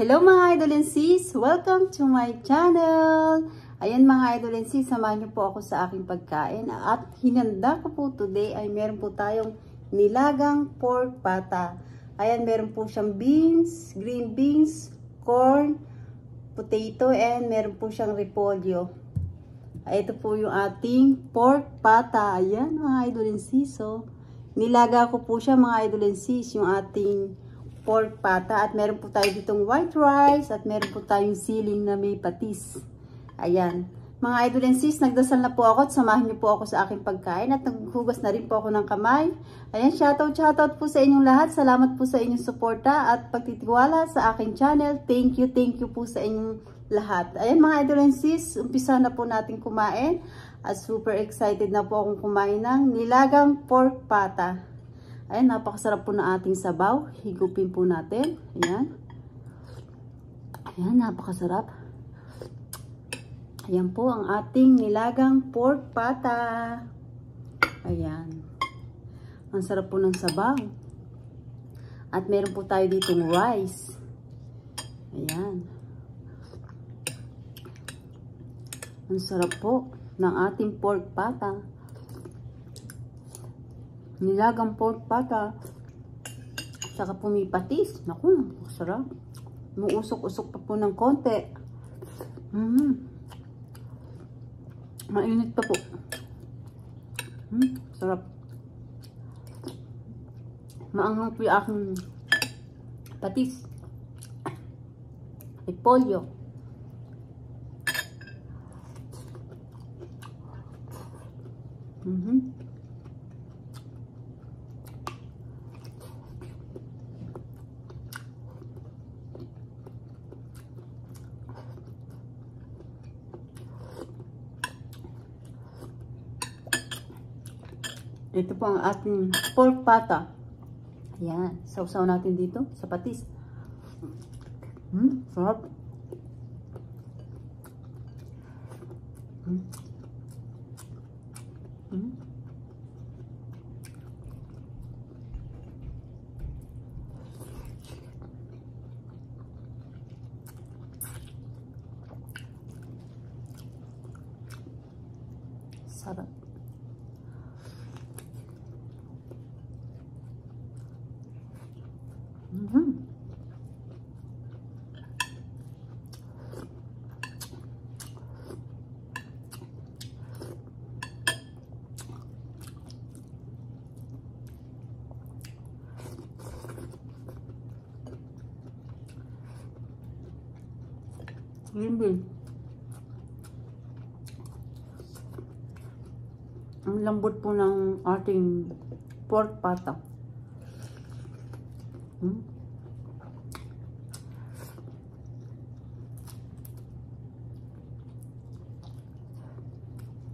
Hello mga idol and sis! Welcome to my channel! Ayan mga idol and sis, samahan niyo po ako sa aking pagkain. At hinanda ko po today ay meron po tayong nilagang pork pata. Ayan, meron po siyang beans, green beans, corn, potato, and meron po siyang repolyo. Ay, ito po yung ating pork pata. Ayan mga idol and sis. So, nilaga ko po siya mga idol and sis, yung ating pork pata. At meron po tayo ditong white rice at meron po tayong siling na may patis. Ayan. Mga idol and sis, nagdasal na po ako at samahan niyo po ako sa aking pagkain at naghugas na rin po ako ng kamay. Ayan, shoutout po sa inyong lahat. Salamat po sa inyong suporta at pagtitiwala sa aking channel. Thank you po sa inyong lahat. Ayan mga idol and sis, umpisa na po natin kumain. At super excited na po akong kumain ng nilagang pork pata. Ayan, napakasarap po na ating sabaw. Higupin po natin. Ayan. Ayan, napakasarap. Ayan po ang ating nilagang pork pata. Ayan. Ang sarap po ng sabaw. At meron po tayo ditong rice. Ayan. Ang sarap po ng ating pork pata. Nilagang pork pata. Saka po may patis. Naku, sarap. Muusok-usok pa po ng konti. Mainit pa po. Sarap. Maanghang po yung aking patis. Repolyo. Ito po ang ating pork pata. Ayan. Sausaw natin dito sa patis. Sarap. Sarap. Green bean. Ang lambot po ng ating pork pata.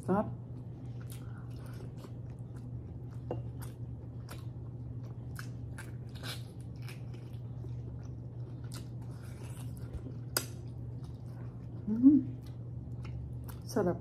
Sarap. Sarap.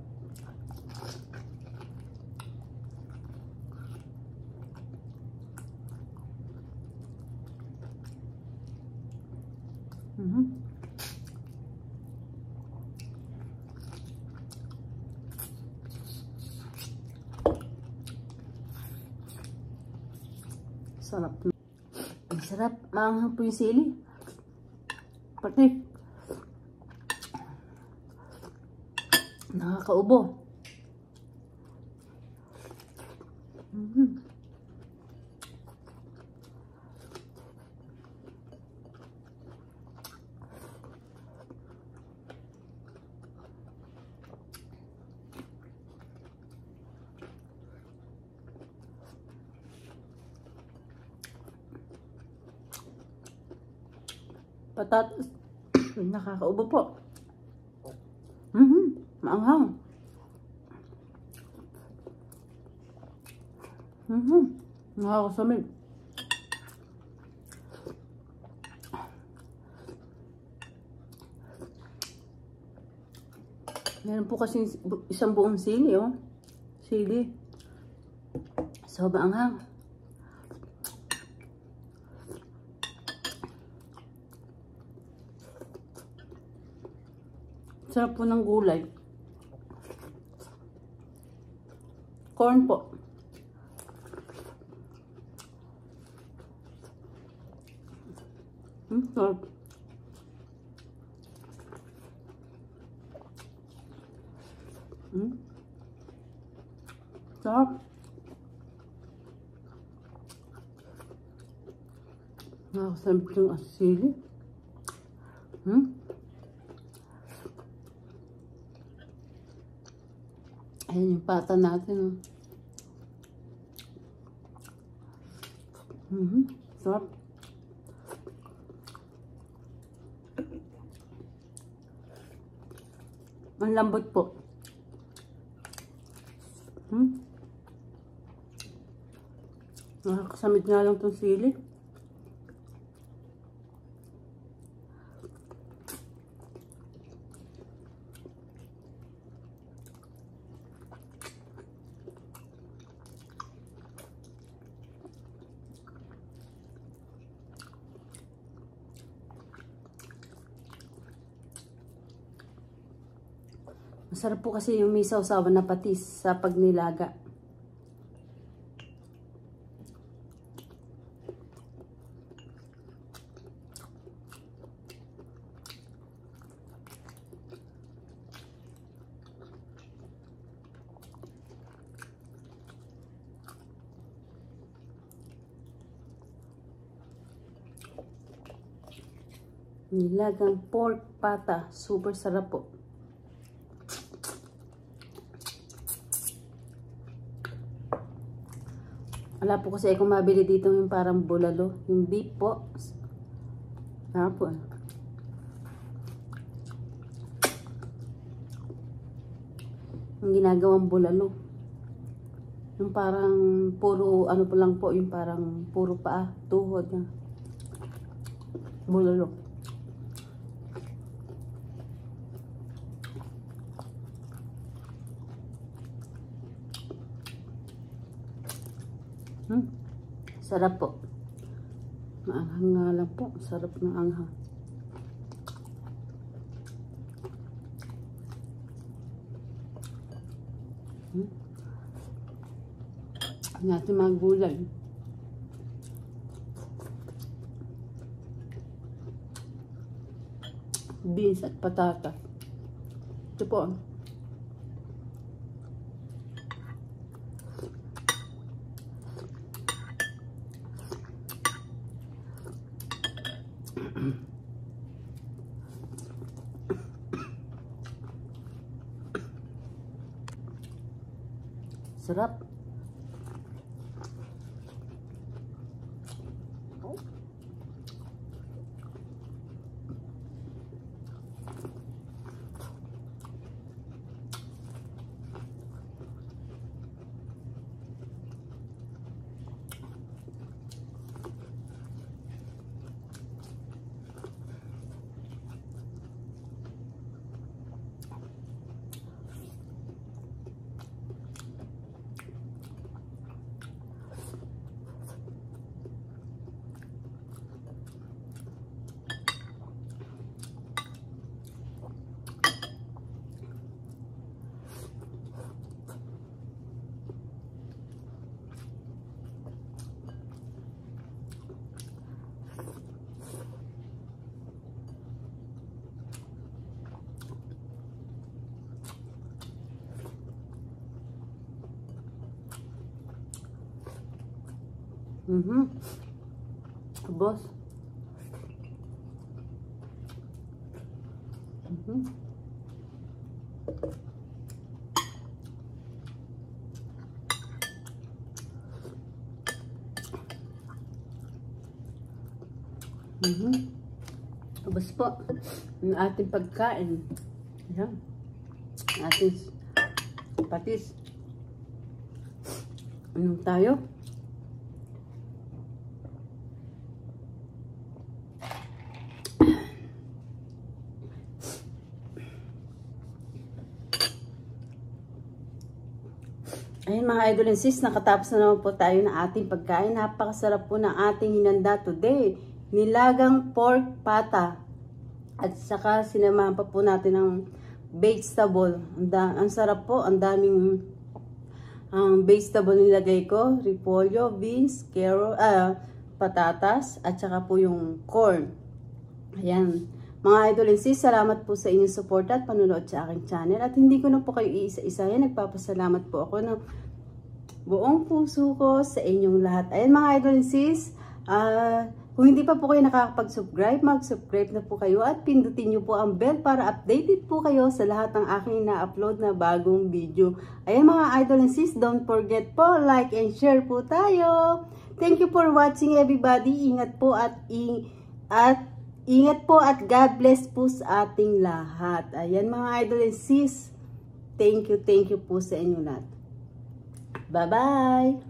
Sarap. Ang sarap. Maanghang po yung sili. Pati. Nakakaubo. Patatas. Nakakaubo po. Maanghang. Nakakasamig. Meron po kasi isang buong sili, oh. Sili. So, maanghang. Sarap po ng gulay. Corn po. Sarap. Sarap. Nakakasabit yung asili. Ayan yung pata natin. Sarap. Ang lambot po. Nakakasamit nga lang itong sili. Masarap po kasi yung may sausawan na patis sa pagnilaga. Nilagang pork pata. Super sarap po. Wala po kasi akong mabili dito yung parang bulalo. Yung beef po. Po. Yung ginagawang bulalo. Yung parang puro ano po lang po. Yung parang puro paa. Tuhod. Bulalo. Sarap po. Maanghang nga lang po. Sarap ng anghang. Ang ating mga gulay. Beans at patatas. Ito po. Sarap. Boss. Tapos po, ang ating pagkain. Ayan. Ating patis. Anong tayo? Ayun mga idol and sis, nakatapos na naman po tayo ng ating pagkain. Napakasarap po ng ating hinanda today. Nilagang pork pata. At saka sinamahan pa po natin ng vegetable. Ang sarap po, ang daming vegetable nilagay ko. Repolyo, beans, carrot, patatas, at saka po yung corn. Ayan. Mga idol and sis, salamat po sa inyong support at panunood sa aking channel. At hindi ko na po kayo iisa-isahin. Nagpapasalamat po ako ng buong puso ko sa inyong lahat. Ayan mga idol and sis, kung hindi pa po kayo nakakapag-subscribe, mag-subscribe na po kayo at pindutin nyo po ang bell para updated po kayo sa lahat ng aking na-upload na bagong video. Ayan mga idol and sis, don't forget po, like and share po tayo. Thank you for watching everybody. Ingat po ingat po at God bless po sa ating lahat. Ayan mga idol and sis, thank you po sa inyo lahat. Bye-bye!